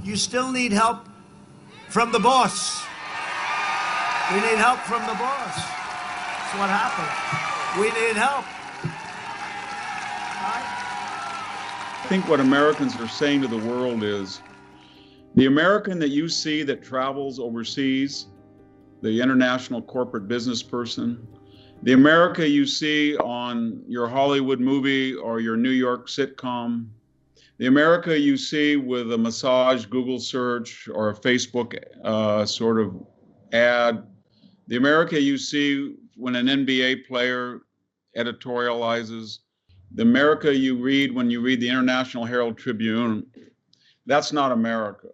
you still need help from the boss. We need help from the boss. That's what happened. We need help. I think what Americans are saying to the world is, the American that you see that travels overseas, the international corporate business person, the America you see on your Hollywood movie or your New York sitcom, the America you see with a massage Google search or a Facebook sort of ad, the America you see when an NBA player editorializes, the America you read when you read the International Herald Tribune, that's not America.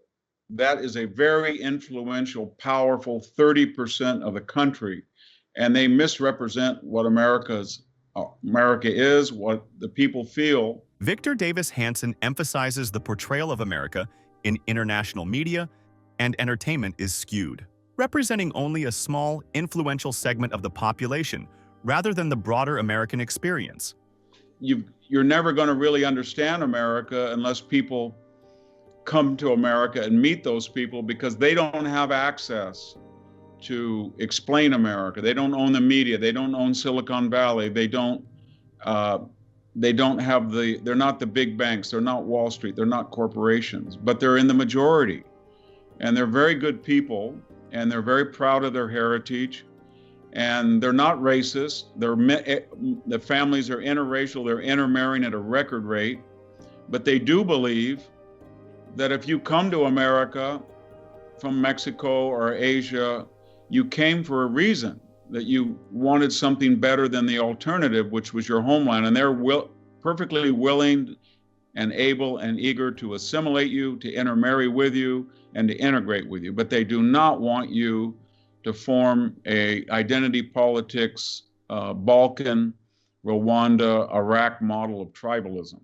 That is a very influential, powerful 30% of the country, and they misrepresent what America is, what the people feel. Victor Davis Hanson emphasizes the portrayal of America in international media and entertainment is skewed, representing only a small, influential segment of the population rather than the broader American experience. You're never going to really understand America unless people come to America and meet those people, because they don't have access to explain America. They don't own the media. They don't own Silicon Valley. They don't have they're not the big banks. They're not Wall Street. They're not corporations, but they're in the majority. And they're very good people, and they're very proud of their heritage, and they're not racist. The families are interracial. They're intermarrying at a record rate, but they do believe that if you come to America from Mexico or Asia, you came for a reason, that you wanted something better than the alternative, which was your homeland. And they're perfectly willing and able and eager to assimilate you, to intermarry with you, and to integrate with you. But they do not want you to form a identity politics, Balkan, Rwanda, Iraq model of tribalism.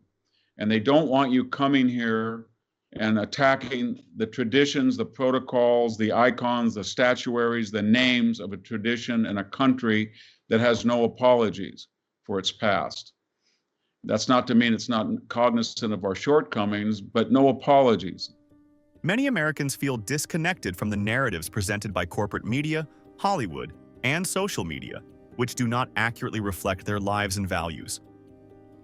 And they don't want you coming here and attacking the traditions, the protocols, the icons, the statuaries, the names of a tradition and a country that has no apologies for its past. That's not to mean it's not cognizant of our shortcomings, but no apologies. Many Americans feel disconnected from the narratives presented by corporate media, Hollywood, and social media, which do not accurately reflect their lives and values.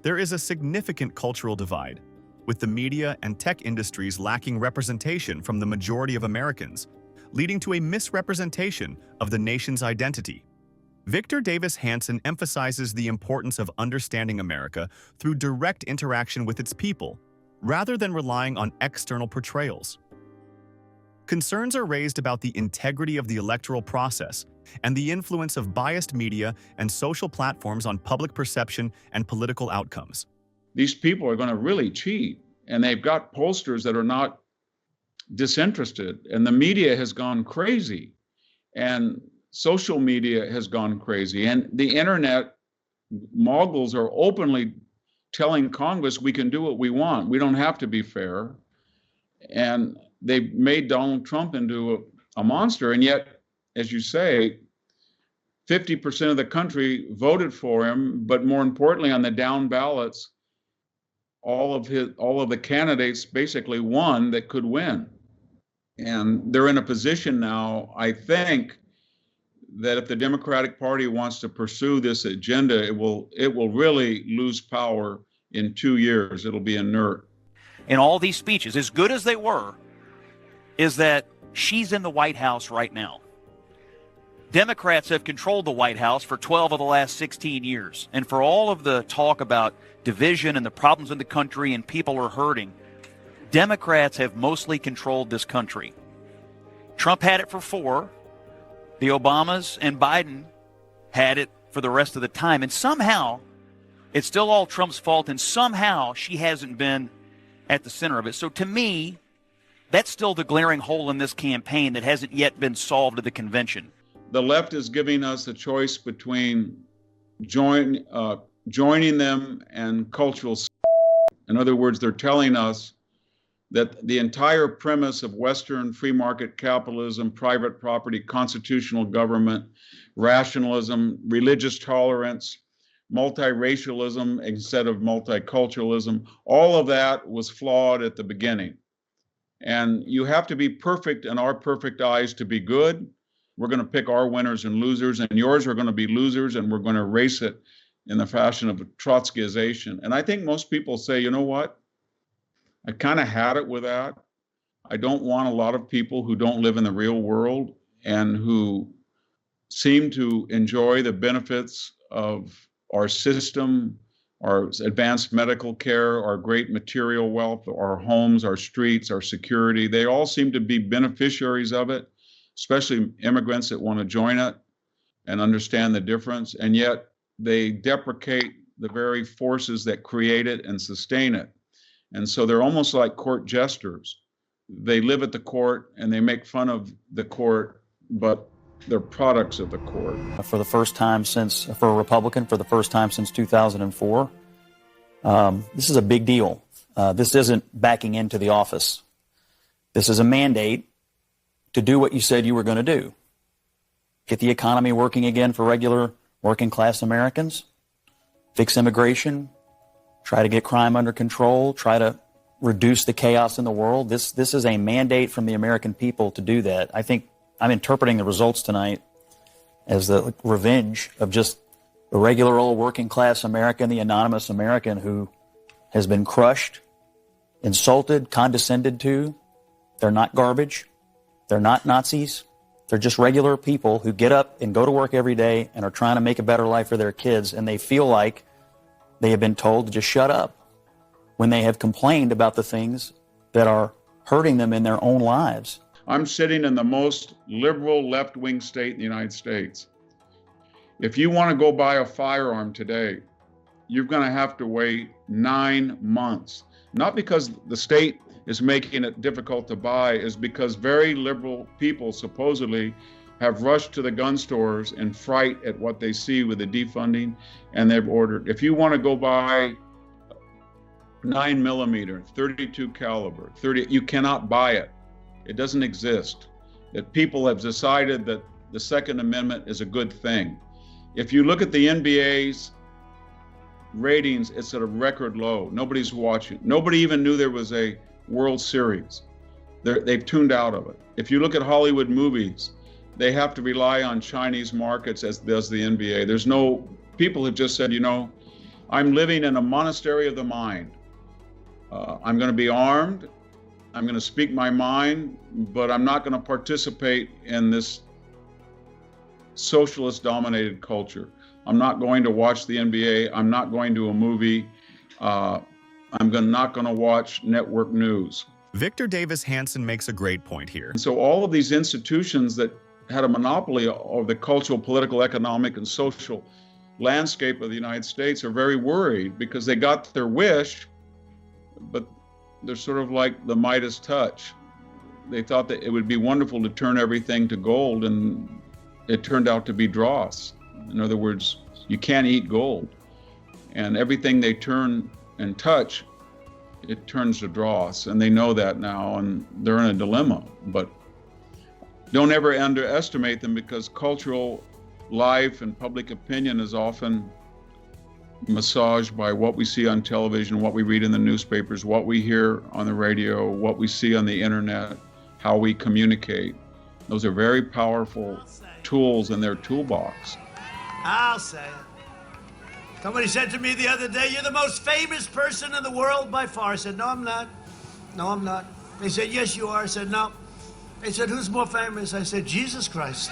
There is a significant cultural divide, with the media and tech industries lacking representation from the majority of Americans, leading to a misrepresentation of the nation's identity. Victor Davis Hanson emphasizes the importance of understanding America through direct interaction with its people, rather than relying on external portrayals. Concerns are raised about the integrity of the electoral process and the influence of biased media and social platforms on public perception and political outcomes. These people are going to really cheat, and they've got pollsters that are not disinterested, and the media has gone crazy, and social media has gone crazy, and the internet moguls are openly telling Congress we can do what we want. We don't have to be fair. And they've made Donald Trump into a monster, and yet, as you say, 50% of the country voted for him, but more importantly, on the down ballots, all of the candidates basically won that could win. And they're in a position now, I think, that if the Democratic Party wants to pursue this agenda, it will really lose power in 2 years. It'll be inert. In all these speeches, as good as they were, is that she's in the White House right now. Democrats have controlled the White House for 12 of the last 16 years. And for all of the talk about division and the problems in the country and people are hurting, Democrats have mostly controlled this country. Trump had it for 4. The Obamas and Biden had it for the rest of the time. And somehow, it's still all Trump's fault, and somehow she hasn't been at the center of it. So to me, that's still the glaring hole in this campaign that hasn't yet been solved at the convention. The left is giving us a choice between joining them and cultural. In other words, they're telling us that the entire premise of Western free market capitalism, private property, constitutional government, rationalism, religious tolerance, multiracialism instead of multiculturalism, all of that was flawed at the beginning. And you have to be perfect in our perfect eyes to be good. We're going to pick our winners and losers, and yours are going to be losers, and we're going to erase it in the fashion of Trotskyization. And I think most people say, you know what? I kind of had it with that. I don't want a lot of people who don't live in the real world and who seem to enjoy the benefits of our system, our advanced medical care, our great material wealth, our homes, our streets, our security. They all seem to be beneficiaries of it, especially immigrants that want to join it and understand the difference. And yet they deprecate the very forces that create it and sustain it. And so they're almost like court jesters. They live at the court and they make fun of the court, but they're products of the court. For the first time for a Republican, for the first time since 2004, this is a big deal. This isn't backing into the office. This is a mandate to do what you said you were going to do. Get the economy working again for regular working class Americans, fix immigration, try to get crime under control, try to reduce the chaos in the world. This is a mandate from the American people to do that. I think I'm interpreting the results tonight as the revenge of just the regular old working class American, the anonymous American who has been crushed, insulted, condescended to. They're not garbage. They're not Nazis. They're just regular people who get up and go to work every day and are trying to make a better life for their kids, and they feel like they have been told to just shut up when they have complained about the things that are hurting them in their own lives. I'm sitting in the most liberal left-wing state in the United States. If you want to go buy a firearm today, you're going to have to wait 9 months. Not because the state is making it difficult to buy, is because very liberal people supposedly have rushed to the gun stores in fright at what they see with the defunding, and they've ordered. If you want to go buy 9mm, 32 caliber, 30, you cannot buy it. It doesn't exist. That people have decided that the Second Amendment is a good thing. If you look at the NBA's ratings, it's at a record low. Nobody's watching. Nobody even knew there was a World Series. They've tuned out of it. If you look at Hollywood movies, they have to rely on Chinese markets, as does the NBA. People have just said, I'm living in a monastery of the mind. I'm going to be armed. I'm going to speak my mind, but I'm not going to participate in this socialist-dominated culture. I'm not going to watch the NBA. I'm not going to a movie. I'm not going to watch network news. Victor Davis Hanson makes a great point here. And so all of these institutions that had a monopoly of the cultural, political, economic, and social landscape of the United States are very worried because they got their wish, but they're sort of like the Midas touch. They thought that it would be wonderful to turn everything to gold, and it turned out to be dross. In other words, you can't eat gold. And everything they turn and touch, it turns to dross. And they know that now, and they're in a dilemma. But don't ever underestimate them, because cultural life and public opinion is often massaged by what we see on television, what we read in the newspapers, what we hear on the radio, what we see on the internet, how we communicate. Those are very powerful tools in their toolbox. I'll say it. Somebody said to me the other day, "You're the most famous person in the world by far." I said, "No, I'm not. No, I'm not." They said, "Yes, you are." I said, "No." They said, "Who's more famous?" I said, "Jesus Christ."